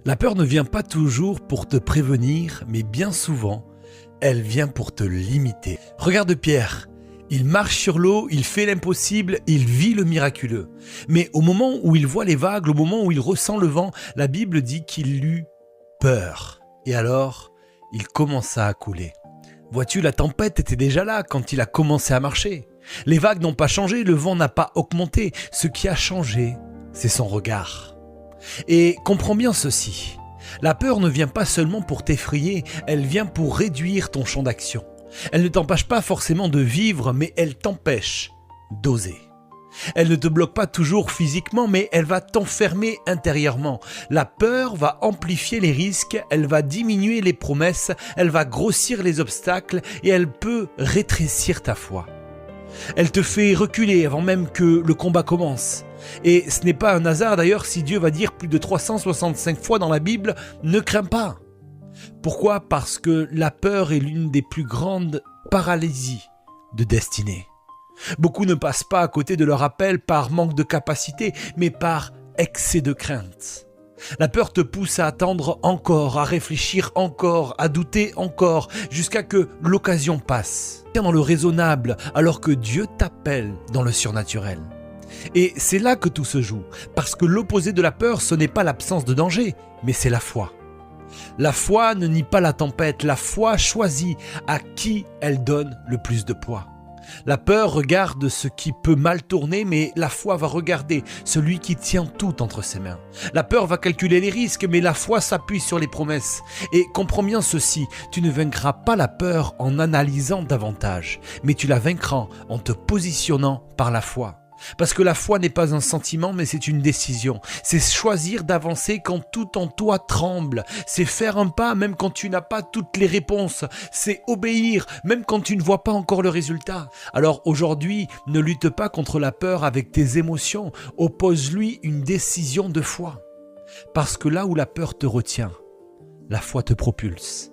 La peur ne vient pas toujours pour te prévenir, mais bien souvent, elle vient pour te limiter. Regarde Pierre, il marche sur l'eau, il fait l'impossible, il vit le miraculeux. Mais au moment où il voit les vagues, au moment où il ressent le vent, la Bible dit qu'il eut peur. Et alors, il commença à couler. Vois-tu, la tempête était déjà là quand il a commencé à marcher. Les vagues n'ont pas changé, le vent n'a pas augmenté. Ce qui a changé, c'est son regard. Et comprends bien ceci, la peur ne vient pas seulement pour t'effrayer, elle vient pour réduire ton champ d'action. Elle ne t'empêche pas forcément de vivre, mais elle t'empêche d'oser. Elle ne te bloque pas toujours physiquement, mais elle va t'enfermer intérieurement. La peur va amplifier les risques, elle va diminuer les promesses, elle va grossir les obstacles et elle peut rétrécir ta foi. Elle te fait reculer avant même que le combat commence. Et ce n'est pas un hasard d'ailleurs si Dieu va dire plus de 365 fois dans la Bible « Ne crains pas ». Pourquoi ? Parce que la peur est l'une des plus grandes paralysies de destinée. Beaucoup ne passent pas à côté de leur appel par manque de capacité, mais par excès de crainte. La peur te pousse à attendre encore, à réfléchir encore, à douter encore, jusqu'à que l'occasion passe. Tiens dans le raisonnable, alors que Dieu t'appelle dans le surnaturel. Et c'est là que tout se joue, parce que l'opposé de la peur, ce n'est pas l'absence de danger, mais c'est la foi. La foi ne nie pas la tempête, la foi choisit à qui elle donne le plus de poids. La peur regarde ce qui peut mal tourner, mais la foi va regarder celui qui tient tout entre ses mains. La peur va calculer les risques, mais la foi s'appuie sur les promesses. Et comprends bien ceci, tu ne vaincras pas la peur en analysant davantage, mais tu la vaincras en te positionnant par la foi. Parce que la foi n'est pas un sentiment, mais c'est une décision. C'est choisir d'avancer quand tout en toi tremble. C'est faire un pas même quand tu n'as pas toutes les réponses. C'est obéir même quand tu ne vois pas encore le résultat. Alors aujourd'hui, ne lutte pas contre la peur avec tes émotions. Oppose-lui une décision de foi. Parce que là où la peur te retient, la foi te propulse.